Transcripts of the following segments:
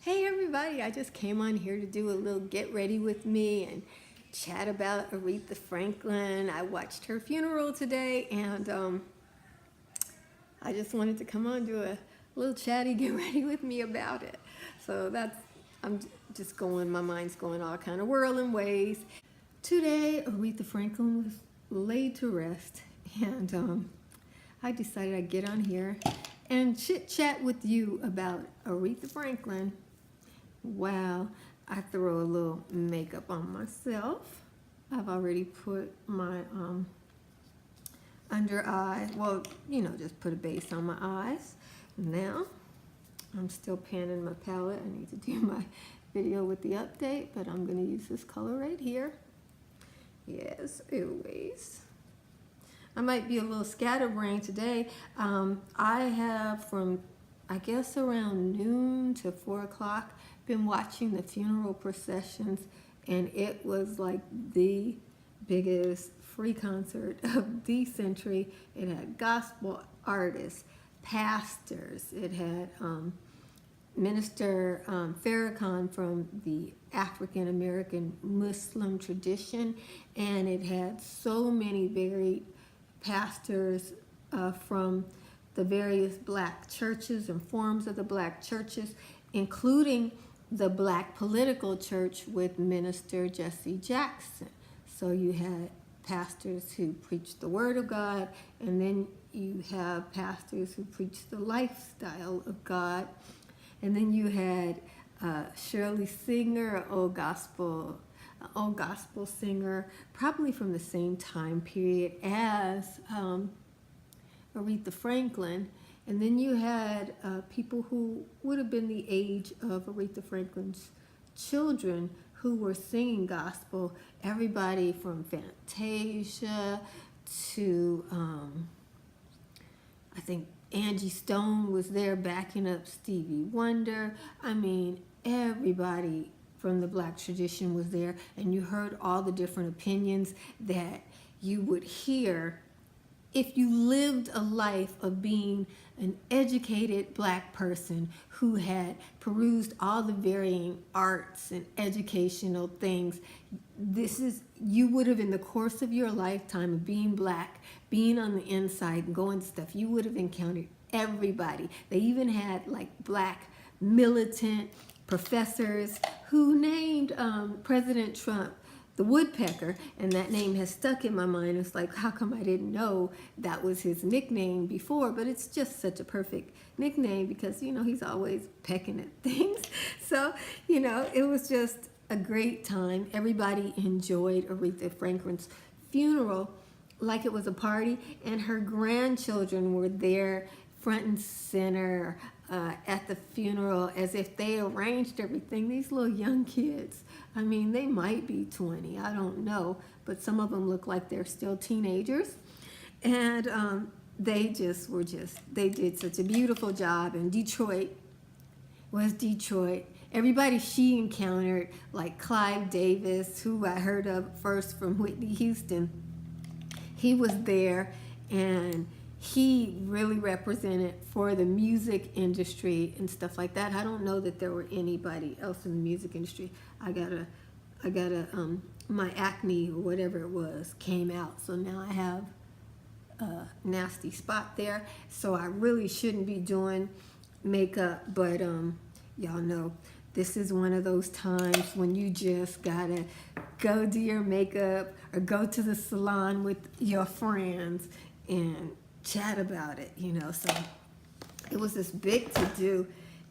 Hey everybody, I just came on here to do a little get ready with me and chat about Aretha Franklin. I watched her funeral today and I just wanted to come on do a little chatty get ready with me about it. So I'm just going, my mind's going all kind of whirling ways. Today, Aretha Franklin was laid to rest and I decided I'd get on here and chit chat with you about Aretha Franklin. Wow, I throw a little makeup on myself. I've already put my under eye, well, just put a base on my eyes. Now, I'm still panning my palette. I need to do my video with the update, but I'm gonna use this color right here. Yes, always. I might be a little scatterbrained today. I have from, I guess, around noon to 4 o'clock, been watching the funeral processions, and it was like the biggest free concert of the century. It had gospel artists, pastors, it had Minister Farrakhan from the African American Muslim tradition, and it had so many varied pastors from the various black churches and forms of the black churches, including the black political church with Minister Jesse Jackson. So you had pastors who preached the word of God, and then you have pastors who preached the lifestyle of God. And then you had Shirley Singer, an old gospel singer, probably from the same time period as Aretha Franklin. And then you had people who would have been the age of Aretha Franklin's children who were singing gospel. Everybody from Fantasia to, I think Angie Stone was there backing up Stevie Wonder. I mean, everybody from the black tradition was there, and you heard all the different opinions that you would hear if you lived a life of being an educated black person who had perused all the varying arts and educational things. You would have, in the course of your lifetime of being black, being on the inside and going to stuff, you would have encountered everybody. They even had like black militant professors who named President Trump the Woodpecker, and that name has stuck in my mind. It's like, how come I didn't know that was his nickname before? But it's just such a perfect nickname because, he's always pecking at things. So, it was just a great time. Everybody enjoyed Aretha Franklin's funeral like it was a party, and her grandchildren were there front and center at the funeral as if they arranged everything. These little young kids, I mean, they might be 20, I don't know, but some of them look like they're still teenagers. And they did such a beautiful job. And Detroit was Detroit. Everybody she encountered, like Clive Davis, who I heard of first from Whitney Houston, he was there, and he really represented for the music industry and stuff like that. I don't know that there were anybody else in the music industry. I gotta, my acne or whatever it was came out, so now I have a nasty spot there. So I really shouldn't be doing makeup, but y'all know this is one of those times when you just gotta go do your makeup or go to the salon with your friends and chat about it, so it was this big to do.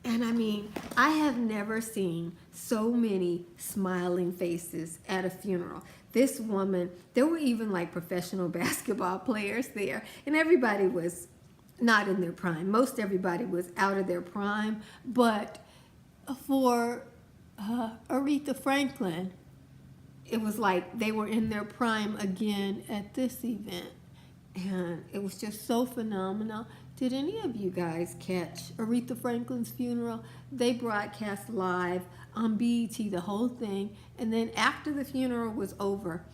And I mean, I have never seen so many smiling faces at a funeral. This woman, there were even like professional basketball players there, and everybody was not in their prime. Most everybody was out of their prime, but for Aretha Franklin, it was like they were in their prime again at this event. And it was just so phenomenal. Did any of you guys catch Aretha Franklin's funeral? They broadcast live on BET, the whole thing. And then after the funeral was over,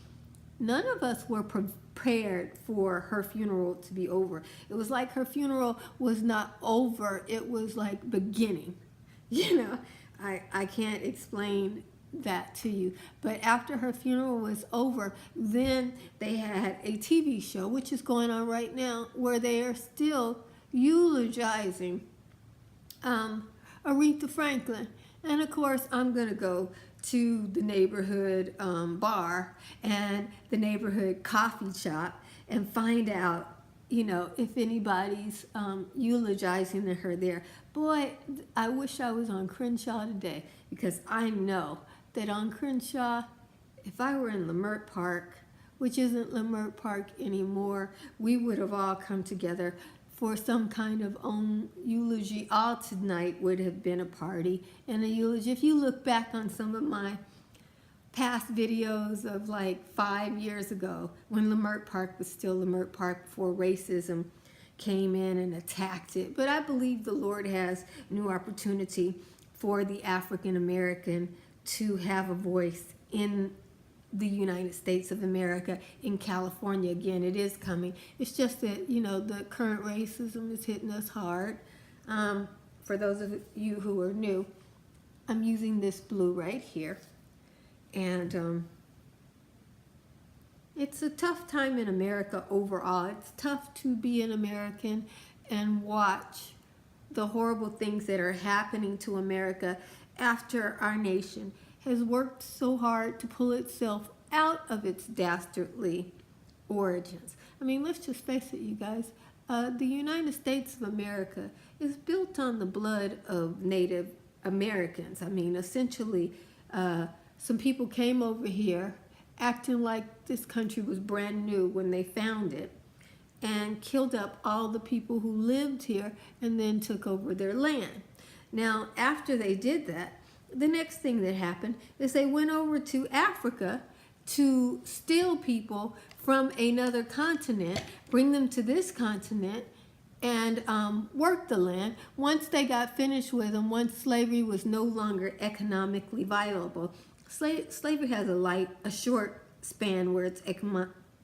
none of us were prepared for her funeral to be over. It was like her funeral was not over. It was like beginning. I can't explain that to you. But after her funeral was over, then they had a TV show, which is going on right now, where they are still eulogizing Aretha Franklin. And of course, I'm going to go to the neighborhood bar and the neighborhood coffee shop and find out, you know, if anybody's eulogizing her there. Boy, I wish I was on Crenshaw today, because I know that on Crenshaw, if I were in Leimert Park, which isn't Leimert Park anymore, we would have all come together for some kind of eulogy. All tonight would have been a party and a eulogy. If you look back on some of my past videos of like 5 years ago, when Leimert Park was still Leimert Park, before racism came in and attacked it. But I believe the Lord has new opportunity for the African American to have a voice in the United States of America, in California. Again, it is coming. It's just that, you know, the current racism is hitting us hard. For those of you who are new, I'm using this blue right here. And it's a tough time in America overall. It's tough to be an American and watch the horrible things that are happening to America after our nation has worked so hard to pull itself out of its dastardly origins. I mean, let's just face it, you guys. The United States of America is built on the blood of Native Americans. I mean, essentially, some people came over here acting like this country was brand new when they found it, and killed up all the people who lived here and then took over their land. Now, after they did that, the next thing that happened is they went over to Africa to steal people from another continent, bring them to this continent, and work the land. Once they got finished with them, once slavery was no longer economically viable, slavery has a short span where it's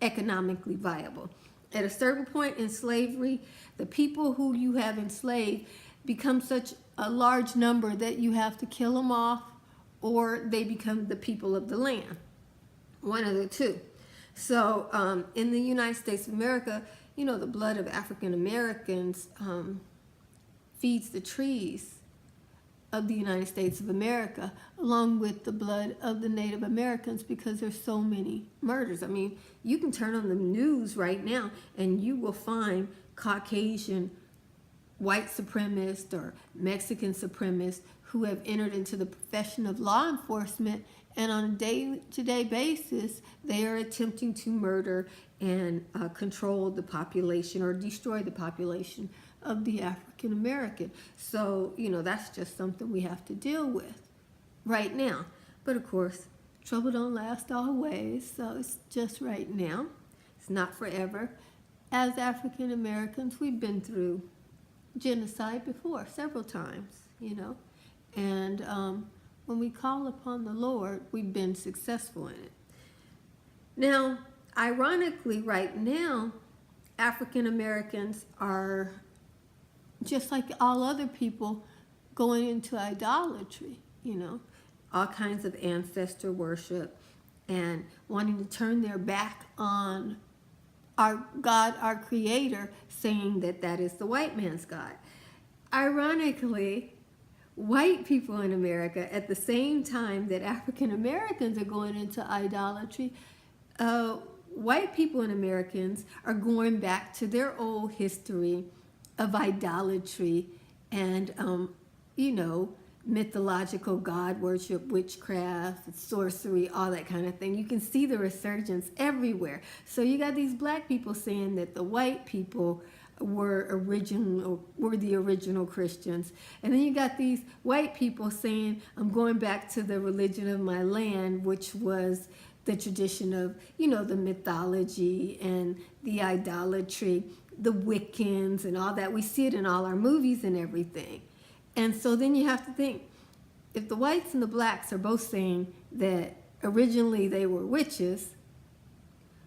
economically viable. At a certain point in slavery, the people who you have enslaved become such a large number that you have to kill them off, or they become the people of the land. One of the two. So in the United States of America, you know, the blood of African Americans feeds the trees of the United States of America, along with the blood of the Native Americans, because there's so many murders. I mean, you can turn on the news right now and you will find Caucasian white supremacists or Mexican supremacists who have entered into the profession of law enforcement, and on a day-to-day basis, they are attempting to murder and control the population or destroy the population of the African American. So, you know, that's just something we have to deal with right now. But of course, trouble don't last always, so it's just right now. It's not forever. As African Americans, we've been through genocide before, several times, you know. And when we call upon the Lord, we've been successful in it. Now, ironically, right now, African Americans are, just like all other people, going into idolatry, you know, all kinds of ancestor worship, and wanting to turn their back on our God, our Creator, saying that that is the white man's God. Ironically, white people in America, at the same time that African Americans are going into idolatry, white people and Americans are going back to their old history of idolatry and, you know, mythological God worship, witchcraft, sorcery, all that kind of thing. You can see the resurgence everywhere. So you got these black people saying that the white people were the original Christians. And then you got these white people saying, I'm going back to the religion of my land, which was the tradition of, you know, the mythology and the idolatry, the Wiccans and all that. We see it in all our movies and everything. And so then you have to think, if the whites and the blacks are both saying that originally they were witches,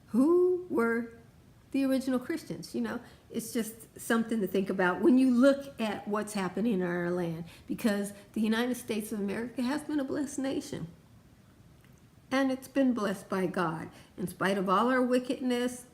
who were the original Christians? You know, it's just something to think about when you look at what's happening in our land, because the United States of America has been a blessed nation. And it's been blessed by God. In spite of all our wickedness,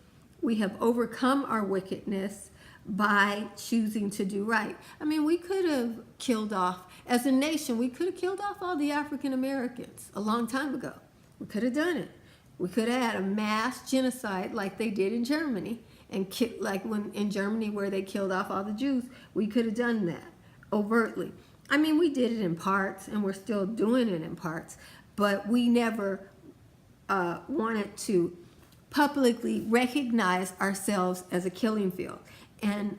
we have overcome our wickedness by choosing to do right. I mean, we could have killed off, as a nation, we could have killed off all the African Americans a long time ago. We could have done it. We could have had a mass genocide like they did in Germany, and like when in Germany where they killed off all the Jews. We could have done that overtly. I mean, we did it in parts, and we're still doing it in parts, but we never wanted to publicly recognize ourselves as a killing field. And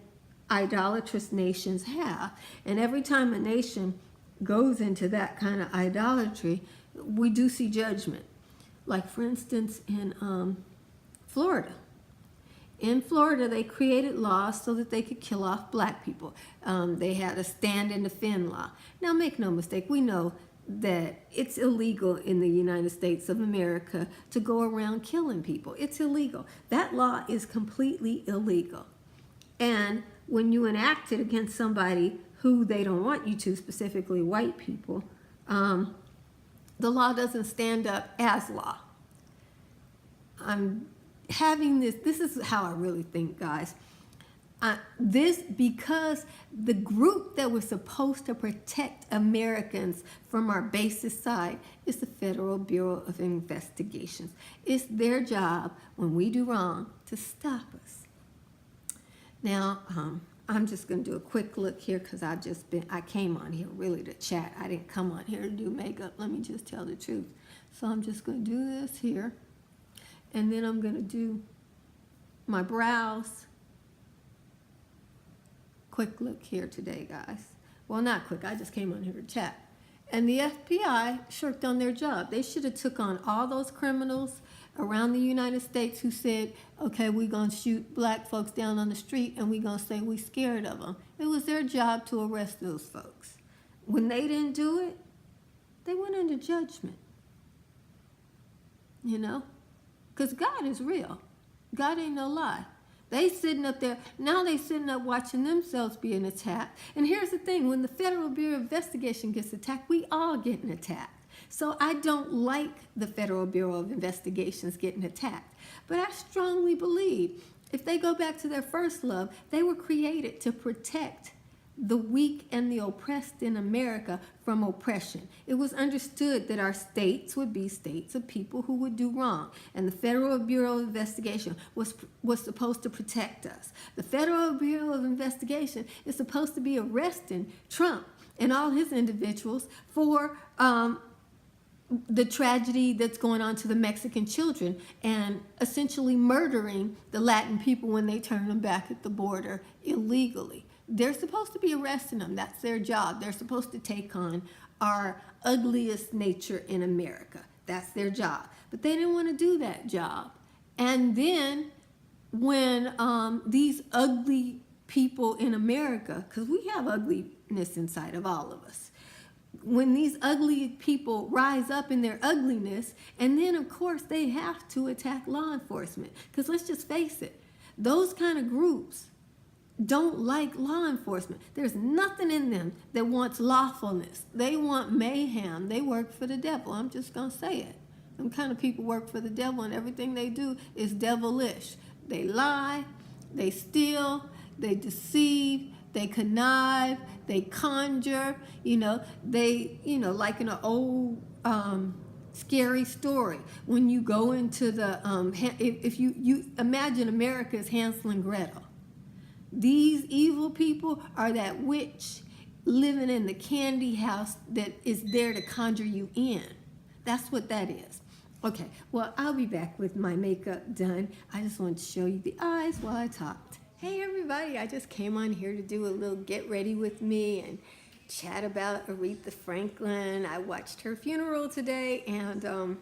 idolatrous nations have. And every time a nation goes into that kind of idolatry, we do see judgment. Like, for instance, in Florida. In Florida, they created laws so that they could kill off black people. They had a stand and defend law. Now, make no mistake, we know that it's illegal in the United States of America to go around killing people. It's illegal. That law is completely illegal. And when you enact it against somebody who they don't want you to, specifically white people, the law doesn't stand up as law. I'm having this is how I really think, guys. Because the group that was supposed to protect Americans from our basest side is the Federal Bureau of Investigations. It's their job when we do wrong to stop us. Now, I'm just going to do a quick look here because I came on here really to chat. I didn't come on here to do makeup. Let me just tell the truth. So I'm just going to do this here. And then I'm going to do my brows. Quick look here today, guys. Well, not quick. I just came on here to chat. And the FBI shirked on their job. They should have took on all those criminals around the United States who said, okay, we're going to shoot black folks down on the street and we're going to say we're scared of them. It was their job to arrest those folks. When they didn't do it, they went under judgment. You know? Because God is real. God ain't no lie. They sitting up there, now they sitting up watching themselves being attacked. And here's the thing, when the Federal Bureau of Investigation gets attacked, we all getting attacked. So I don't like the Federal Bureau of Investigations getting attacked. But I strongly believe if they go back to their first love, they were created to protect the weak and the oppressed in America from oppression. It was understood that our states would be states of people who would do wrong. And the Federal Bureau of Investigation was supposed to protect us. The Federal Bureau of Investigation is supposed to be arresting Trump and all his individuals for the tragedy that's going on to the Mexican children and essentially murdering the Latin people when they turn them back at the border illegally. They're supposed to be arresting them. That's their job. They're supposed to take on our ugliest nature in America. That's their job. But they didn't want to do that job. And then when these ugly people in America, because we have ugliness inside of all of us, when these ugly people rise up in their ugliness, and then of course they have to attack law enforcement. Because let's just face it, those kind of groups don't like law enforcement. There's nothing in them that wants lawfulness. They want mayhem. They work for the devil. I'm just going to say it. Them kind of people work for the devil, and everything they do is devilish. They lie, they steal, they deceive, they connive, they conjure, like in an old scary story. When you go into the, if you imagine America as Hansel and Gretel. These evil people are that witch living in the candy house that is there to conjure you in. That's what that is. Okay, well, I'll be back with my makeup done. I just wanted to show you the eyes while I talked. Hey, everybody, I just came on here to do a little get ready with me and chat about Aretha Franklin. I watched her funeral today, and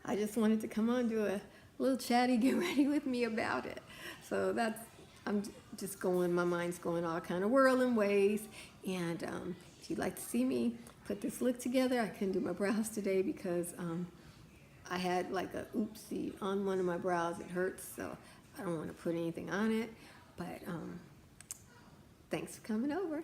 I just wanted to come on and do a little chatty get ready with me about it. So I'm just my mind's going all kind of whirling ways. And if you'd like to see me put this look together, I couldn't do my brows today because I had like a oopsie on one of my brows. It hurts, so I don't want to put anything on it, but thanks for coming over.